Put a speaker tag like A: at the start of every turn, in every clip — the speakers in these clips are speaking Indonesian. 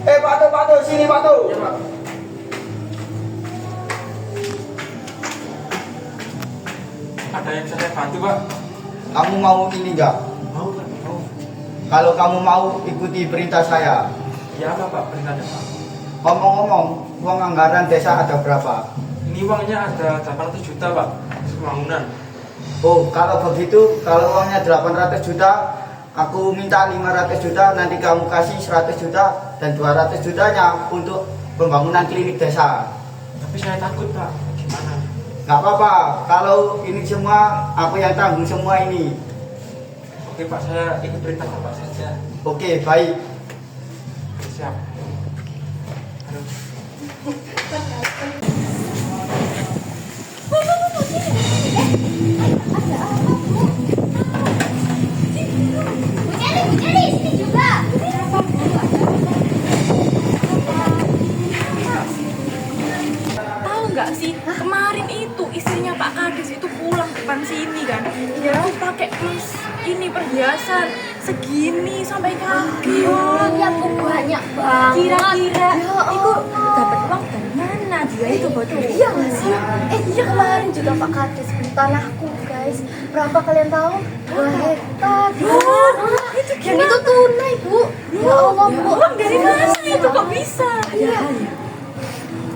A: Pak Tuh, sini Pak Tuh.
B: Iya, Pak. Ada yang bisa saya bantu, Pak?
A: Kamu mau ini enggak?
B: Mau, Pak. Mau.
A: Kalau kamu mau ikuti perintah saya.
B: Ya apa, Pak? Perintahnya, Pak?
A: Ngomong-ngomong, uang anggaran desa ada berapa?
B: Ini uangnya ada 800 juta, Pak. Pembangunan.
A: Oh, kalau begitu, kalau uangnya 800 juta, aku minta 500 juta, nanti kamu kasih 100 juta, dan 200 jutanya untuk pembangunan klinik desa.
B: Tapi saya takut, Pak. Gimana?
A: Gak apa-apa, kalau ini semua, aku yang tanggung semua ini.
B: Oke, Pak. Saya ikut perintah Bapak saja.
A: Oke, baik.
B: Siap. Aduh.
C: Bu Celi, sini juga.
D: Tahu nggak sih, kemarin itu istrinya Pak Kades itu pulang depan sini kan. Dia tuh pakai emas ini perhiasan segini sampai kaki.
C: Ya kok banyak banget.
D: Kira-kira
C: Ya
D: itu
C: Allah.
D: dapat uang dari mana dia itu buat
C: Iya nggak sih? Iya kemarin juga Pak Kades beli tanahku guys. Berapa kalian tahu? 2 hektar.
D: itu
C: Dan itu tunai Bu. Ya Allah Bu.
D: uang dari mana itu kok bisa?
C: Iya.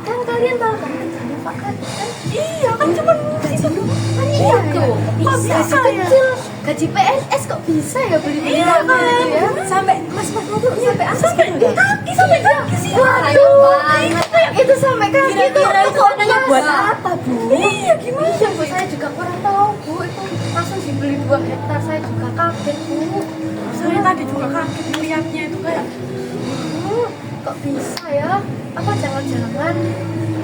C: Kan kalian tahu kan rencana Pak Kades kan?
D: Iya kan cuma itu
C: Kan iya tuh.
D: Kok bisa ya?
C: Kecil. Gaji PNS kok bisa ya beli
D: Iya
C: tanah
D: kan
C: itu ya?
D: sampai mas-mas tuh sampai atas
C: Sampai
D: gitu kan? Sampai kaki sih.
C: Waduh banget. Itu sampai kaki itu
D: Kira-kira itu
C: kok
D: adanya buat
C: biasa?
D: apa Bu? Iya gimana?
C: Iya Bu, saya juga kurang tahu Bu. Itu langsung dibeli 2 hektar, saya juga kaget Bu.
D: Saya tadi juga kaget melihatnya itu kayak
C: Kok bisa ya? Apa jangan-jangan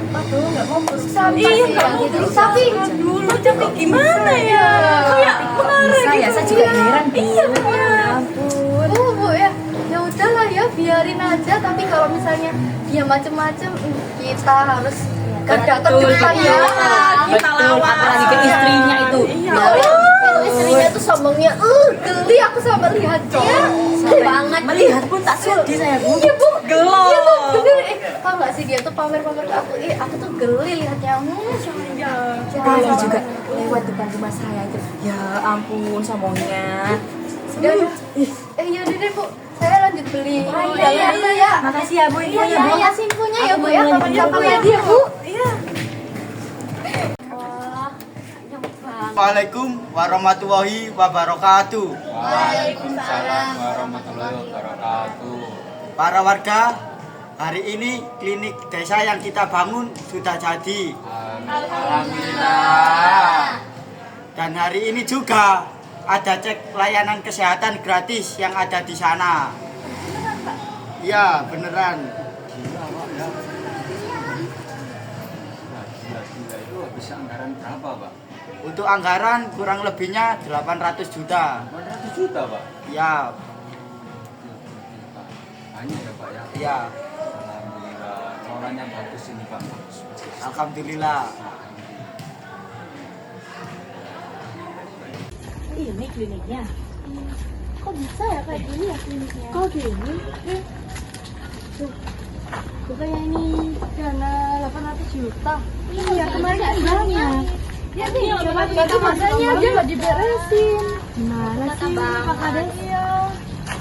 C: aduh nggak mau berusaha
D: iya nggak mau
C: gitu.
D: berusaha dulu tapi gimana ya kayak mengarah
E: Saya
D: gitu.
E: juga
C: Iya.
E: heran
D: Iya benar.
C: Ya ampun. Bu ya. Ya udahlah ya, biarin aja. Tapi kalau misalnya dia macem-macem, kita harus datang
E: Betul,
C: depan
E: betul.
C: ya.
D: Kita lawan.
E: Apalagi ke istrinya itu.
D: Iya.
C: Itu istrinya tuh sombongnya, geli aku sampai lihatnya. Banget.
E: Melihat pun tak sedih saya Bu.
C: Iya Bu,
D: Gelo.
C: Iya Bu, geli. Tau gak sih dia tuh pamer-pamer ke aku, aku tuh geli lihatnya.
E: Tadi juga lewat depan rumah saya itu. Ya ampun sombongnya.
C: Ya udah. Iya deh Bu, saya lanjut beli. Jalan dulu ya.
E: Makasih ya Bu
C: Iya,
E: infonya Bu.
C: iya, simpunya ya
E: Aku
C: Bu ya,
E: mau
C: kapan-kapan
E: lanjut
C: lagi ya Bu.
D: Iya.
C: Wah, banyak banget.
A: Assalamualaikum warahmatullahi wabarakatuh.
F: Waalaikumsalam warahmatullahi wabarakatuh.
A: Para warga, hari ini klinik desa yang kita bangun sudah jadi.
F: Alhamdulillah.
A: Dan hari ini juga ada cek layanan kesehatan gratis yang ada di sana. Iya, beneran.
F: Gila itu habis anggaran berapa, Pak?
A: Untuk anggaran kurang lebihnya 800 juta.
F: 400 juta, Pak.
A: Ya,
F: Banyak ya, Pak ya.
A: iya.
F: Alhamdulillah. Orangnya bagus ini, Pak. Bagus.
A: Alhamdulillah.
E: Ini kliniknya.
C: Kok bisa ya kayak gini ya kliniknya?
E: Kok gini?
C: Bukannya ini dana 800 juta? Iya, kemarin banyak. Ya sih, coba masanya aja nggak diberesin.
E: Gimana sih
C: Pak Kades? Iya.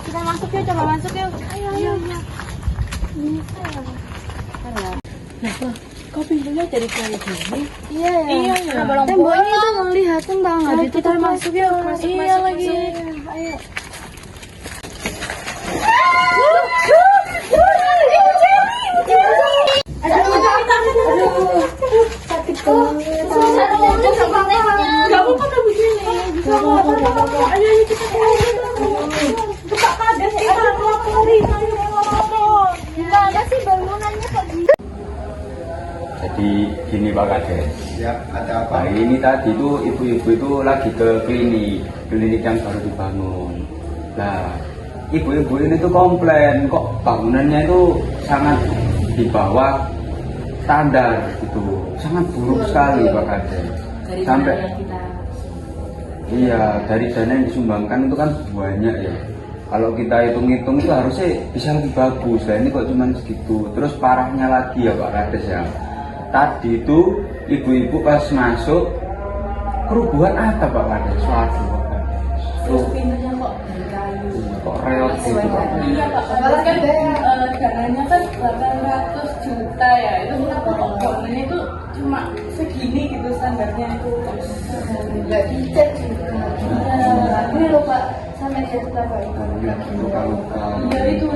C: Kita masuk yuk, coba masuk yuk. Ayo, ayo. Bisa ya?
E: Kok pintunya jadi kayak gini?
C: Iya ya.
D: Iya, ya.
C: Temboknya itu ngelihatin tau nggak?
D: Ayo, kita masuk yuk.
C: Masuk,
D: Iya,
C: masuk,
D: lagi.
C: masuk. Ayo. Sakit banget.
D: Gak apa-apa kan begini. Ayo kita Pak Kades kita laporin.
C: Gimana sih bangunannya kok gini?
F: Jadi gini Pak Kades.
A: Ya, ada apa?
F: Hari ini tadi itu ibu-ibu itu lagi ke klinik yang baru dibangun. Nah, ibu-ibu ini tuh komplain kok bangunannya itu sangat di bawah standar gitu, sangat buruk sekali Pak Kades.
E: Dari
F: Sampai
E: mana yang kita
F: iya dari dana yang disumbangkan itu kan banyak ya. Kalau kita hitung-hitung itu harusnya bisa lebih bagus. Nah ini kok cuma segitu. Terus parahnya lagi ya Pak Kades ya. Tadi itu ibu-ibu pas masuk kerubuhan atap Pak Kades. Waduh Pak Kades.
E: Terus pintunya kok dari kayu.
F: Kok reot gitu Pak.
D: Iya Pak, padahal kan dananya kan 800 juta ya. Itu kenapa kok bangunannya itu cuma segini gitu standarnya itu.
C: Nggak dicek juga. Ini loh Pak, sampai dia suka Pak.
F: Luka-luka.
D: Iya itu.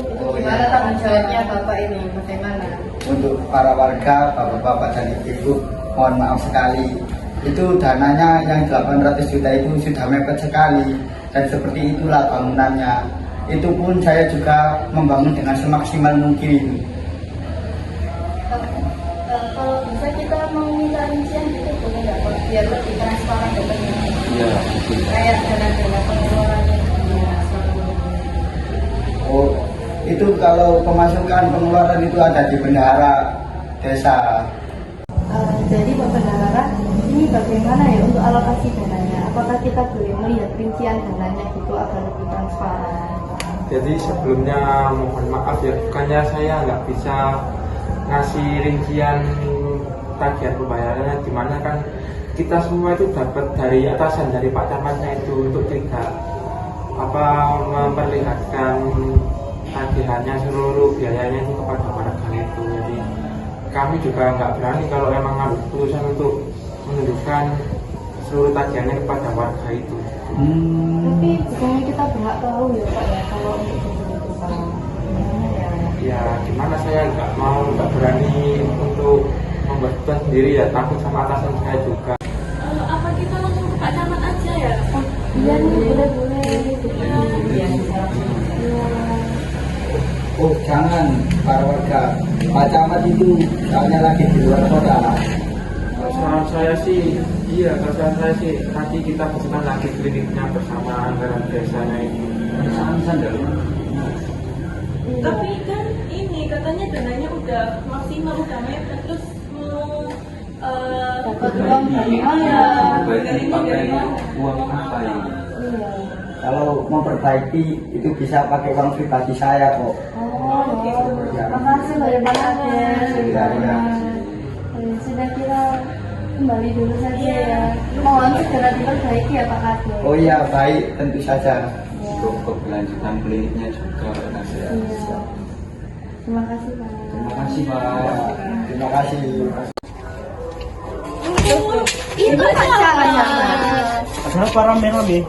C: Itu gimana tanggung jawabnya Bapak ini? Bagaimana?
A: Untuk para warga, bapak-bapak dan ibu, mohon maaf sekali. Itu dananya yang 800 juta itu sudah mepet sekali. Dan seperti itulah bangunannya. Itu pun saya juga membangun dengan semaksimal mungkin.
C: Kalau bisa kita mau minta rincian gitu boleh nggak Pak? Biar lebih transparan datanya.
F: Iya, betul.
C: Kayak dana-dana pengeluarannya.
A: Oh, itu kalau pemasukan pengeluaran itu ada di bendahara desa.
C: Jadi Pak Bendahara, ini bagaimana ya untuk alokasi dananya? Apakah kita boleh melihat rincian dananya gitu agar lebih transparan?
B: Jadi sebelumnya mohon maaf ya, bukannya saya nggak bisa ngasih rincian tagihan pembayarannya, dimana kan kita semua itu dapat dari atasan, dari Pak Camatnya itu untuk tidak memperlihatkan tagihannya seluruh biayanya itu kepada warga itu. Jadi kami juga nggak berani kalau emang ngambil keputusan untuk menunjukkan seluruh tagihannya kepada warga itu.
C: Tapi bukannya kita berhak tahu ya Pak ya kalau untuk itu Pak? Gimana ya?
B: Ya gimana, saya nggak berani untuk membuat keputusan sendiri ya, takut sama atasan saya juga.
D: Apa kita langsung ke Pak Camat aja ya?
C: Iya nih boleh.
A: Oh jangan para warga, Pak Camat itu soalnya lagi di luar kota.
B: Saran saya sih, nanti kita pesan lagi kliniknya bersama anggaran desanya itu.
F: Sandal.
D: Tapi kan ini katanya dananya udah maksimal, udah mepet, terus mau
C: Dapat uang dari mana?
F: Pakai uang apa ini?
C: Iya.
A: Kalau memperbaiki itu bisa pakai uang pribadi saya kok.
C: Oh, makasih loh ya Pak Kades.
A: Iya.
C: Sudah kita kembali dulu saja ya. Mohon segera diperbaiki ya Pak Kades.
A: Oh iya baik, tentu saja.
F: Untuk keberlanjutan kliniknya juga Pak Kades.
C: Iya. Terima kasih Pak.
F: Terima kasih Pak.
A: Terima kasih.
C: Itu Pak Camat.
G: Kenapa rame-rame?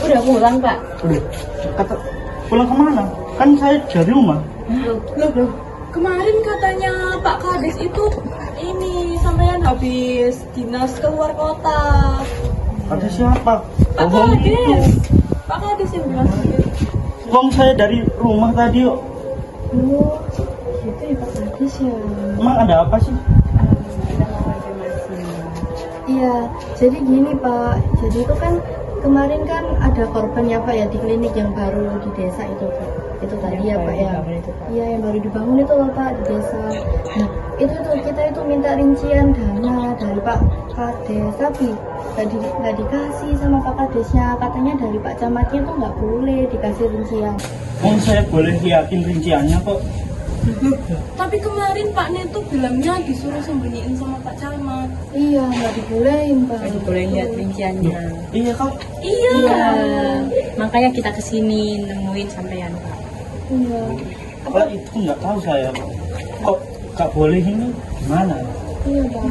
E: Udah pulang Pak.
G: Udah, pulang kemana? Kan saya dari rumah.
D: Loh, kemarin katanya Pak Kades itu ini sampean habis dinas keluar kota.
G: Kata siapa?
D: Pak
G: Bohong itu.
D: Kades. Pak Kades yang bilang gitu.
G: Uang saya dari rumah tadi yuk.
C: Oh, gitu ya Pak Kades ya.
G: Emang ada apa sih?
C: Iya, jadi gini Pak. Jadi itu kan kemarin kan ada korban ya Pak ya di klinik yang baru di desa itu Pak. Itu tadi ya Pak ya. Iya yang baru dibangun itu loh Pak di desa. Nah itu kita itu minta rincian dana dari Pak Kades, tapi nggak dikasih sama Pak Kadesnya. Katanya dari Pak Camatnya tuh nggak boleh dikasih rincian.
G: Saya boleh liatin rinciannya kok.
D: Tapi kemarin Pak Neto bilangnya disuruh sembunyiin sama Pak Camat.
C: Iya nggak dibolehin Pak.
E: Boleh lihat rinciannya.
G: Iya kak.
D: Iya.
E: Makanya kita kesini nemuin sampean Pak.
C: Iya.
G: Kalau itu nggak tahu saya. Kok nggak boleh ini? Gimana?
C: Iya Pak.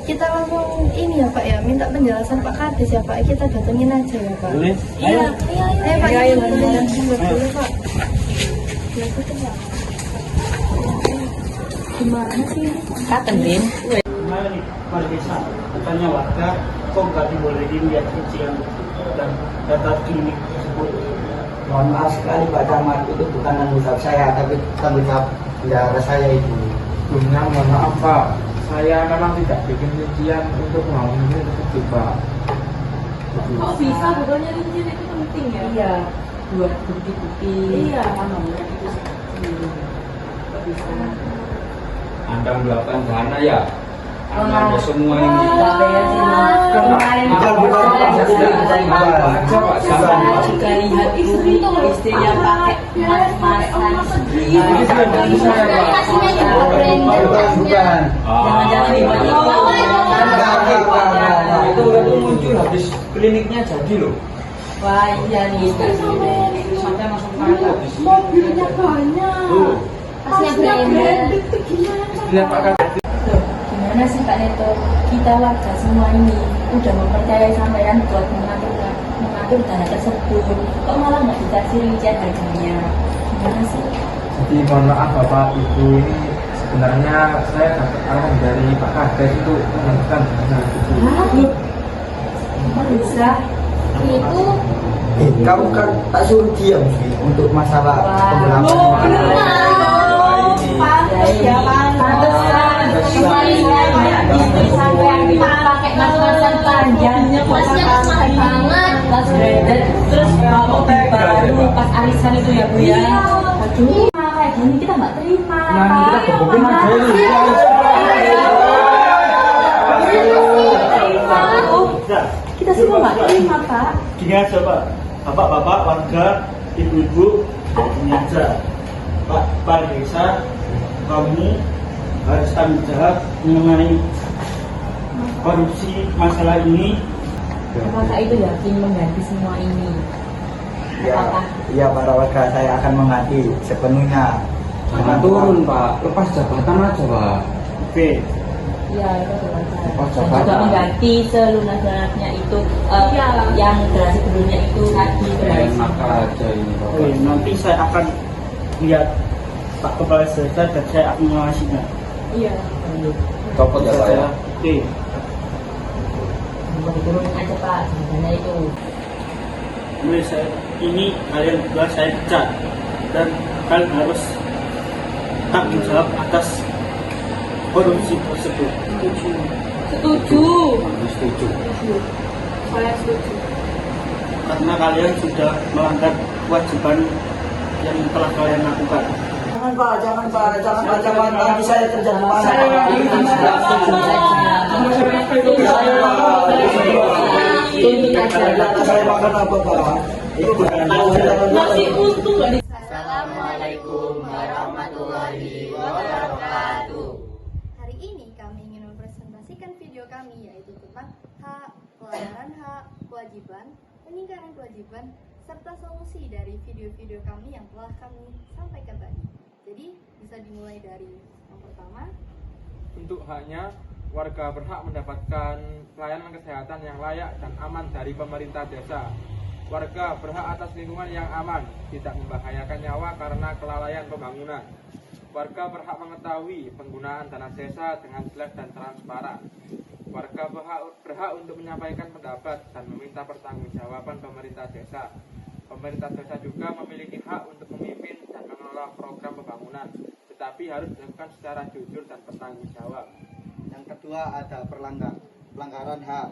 C: Kita langsung ini ya Pak ya, minta penjelasan Pak Kades ya Pak. Kita datengin aja ya Pak.
G: Boleh?
C: Iya. Ayo Pak.
E: Ayo,
C: Boleh Pak. Ya betul Pak. Gimana sih?
E: Katen Din.
G: Gimana nih Pak Desa? Katanya warga kok nggak dibolehin lihat rincian dan data klinik tersebut.
A: Mohon maaf sekali Pak Camat, itu bukan tanggung jawab saya, tapi tanggung jawab bendahara saya itu.
B: Sebelumnya mohon maaf Pak, saya memang tidak bikin rincian untuk membangun ini tersebut Pak.
D: Kok bisa? Pokoknya rincian itu penting ya.
E: Iya. Buat bukti-bukti.
D: Iya.
E: Bangunan itu sendiri. Kok bisa?
F: Anda melakukan dana ya? Ada semua ini.
E: Jika lihat istrinya pakai mas-masan jangan-jangan
B: Itu muncul habis kliniknya jadi loh.
E: wah iya nih
B: Sampai masuk kata.
D: Mobilnya banyak.
E: Tasnya branded.
B: Lihat Pak Kades.
E: Loh, gimana sih Pak Neto? Kita warga semua ini udah mempercayai sampean buat mengatur dana tersebut. Kok malah nggak dikasih rincian harganya? Gimana sih?
B: Jadi mohon maaf Bapak Ibu, ini sebenarnya saya dapat arahan dari Pak Kades itu menentukan dengan itu.
E: Kok bisa? Itu
A: Kamu kan tak suruh diam sih untuk masalah
E: Wah. Pantesan kemarin istri sampean pakai mas-masan panjangnya masnya mas-masan banget mas branded terus bawa baru pas arisan itu ya Bu ya aduh kayak gini kita nggak terima
B: Kita gebukin aja ini.
E: kita semua nggak terima Pak.
G: Gini aja Pak, bapak-bapak, warga, ibu-ibu, gini aja Pak Desa, kamu harus tanggung jawab mengenai korupsi masalah ini.
E: Apakah itu yakin mengganti semua ini?
A: Ya para warga, saya akan mengganti sepenuhnya.
F: Jangan turun Pak, lepas jabatan aja Pak.
G: Oke,
E: Iya, itu selesai.
F: Oh,
E: Dan juga mengganti selunas-lunasnya itu yang generasi sebelumnya itu tadi
F: Enak aja ini
G: oke,
F: Bapak.
G: nanti saya akan lihat Pak Kepala Desa dan saya akan mengawasinya.
E: Iya.
F: Copot ya Pak ya.
G: Oke,
E: Diturunin aja Pak, sebenarnya itu.
G: mulai saya ini kalian berdua saya pecat dan kalian harus tanggung jawab atas korupsi tersebut.
E: Setuju.
F: Setuju.
E: Saya setuju.
G: Karena kalian sudah melanggar kewajiban yang telah kalian lakukan.
A: Jangan nanti saya kerja di mana. Saya makan apa Pak? Itu bukan
E: Masih untung nggak di
C: Assalamualaikum warahmatullahi wabarakatuh. Hari ini kami ingin mempresentasikan video kami yaitu tentang hak, pelanggaran hak, kewajiban, peningkatan kewajiban, serta solusi dari video-video kami yang telah kami sampaikan tadi. Jadi bisa dimulai dari yang pertama.
B: Untuk haknya, warga berhak mendapatkan pelayanan kesehatan yang layak dan aman dari pemerintah desa. Warga berhak atas lingkungan yang aman, tidak membahayakan nyawa karena kelalaian pembangunan. Warga berhak mengetahui penggunaan dana desa dengan jelas dan transparan. Warga berhak untuk menyampaikan pendapat dan meminta pertanggungjawaban pemerintah desa. Pemerintah desa juga memiliki hak untuk memimpin dan mengelola program pembangunan, tetapi harus dilakukan secara jujur dan bertanggung jawab.
A: Yang kedua ada pelanggaran hak.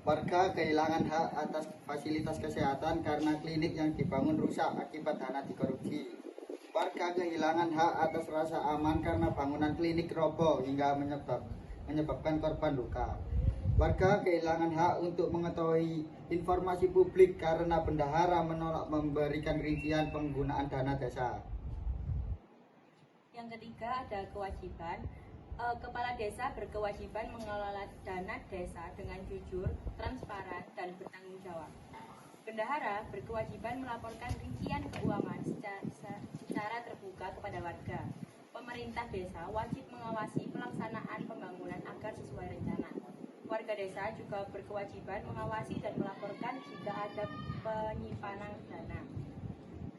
A: Warga kehilangan hak atas fasilitas kesehatan karena klinik yang dibangun rusak akibat dana dikorupsi. Warga kehilangan hak atas rasa aman karena bangunan klinik roboh hingga menyebabkan korban luka. Warga kehilangan hak untuk mengetahui informasi publik karena bendahara menolak memberikan rincian penggunaan dana desa.
E: Yang ketiga ada kewajiban. Kepala desa berkewajiban mengelola dana desa dengan jujur, transparan, dan bertanggung jawab. Bendahara berkewajiban melaporkan rincian keuangan secara terbuka kepada warga. Pemerintah desa wajib mengawasi pelaksanaan pembangunan agar sesuai rencana. Warga desa juga berkewajiban mengawasi dan melaporkan jika ada penyimpanan dana.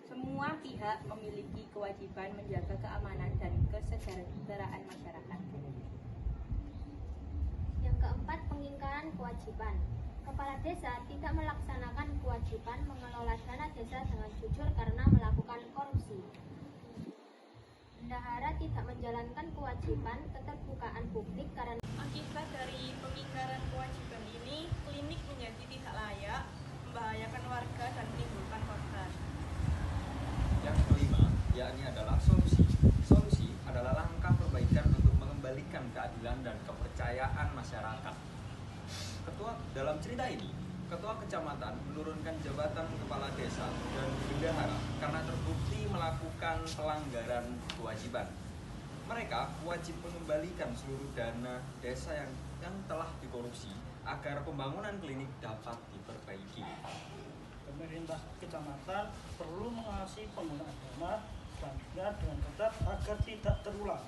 E: Semua pihak memiliki kewajiban menjaga keamanan dan kesejahteraan masyarakat.
H: Yang keempat, pengingkaran kewajiban. Kepala desa tidak melaksanakan kewajiban mengelola dana desa dengan jujur karena melakukan korupsi. Bendahara tidak menjalankan kewajiban keterbukaan publik karena
D: Akibat dari pengingkaran kewajiban ini, klinik menjadi tidak layak, membahayakan warga dan menimbulkan korban.
I: Yang kelima, yakni adalah solusi. Solusi adalah langkah perbaikan untuk mengembalikan keadilan dan kepercayaan masyarakat. Dalam cerita ini, ketua kecamatan menurunkan jabatan kepala desa dan bendahara karena terbukti melakukan pelanggaran kewajiban. Mereka wajib mengembalikan seluruh dana desa yang telah dikorupsi agar pembangunan klinik dapat diperbaiki.
G: Pemerintah kecamatan perlu mengawasi penggunaan dana selanjutnya dengan ketat agar tidak terulang.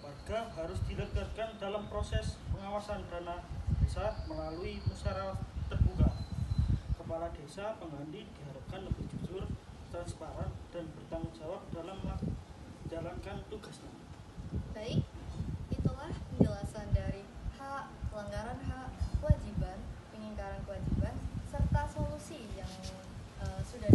G: Warga harus dilibatkan dalam proses pengawasan dana desa melalui musyawarah terbuka. Kepala desa pengganti diharapkan lebih jujur, transparan, dan bertanggung jawab dalam menjalankan tugasnya.
C: Baik, itulah penjelasan dari hak, pelanggaran hak, kewajiban, pengingkaran kewajiban, serta solusi yang sudah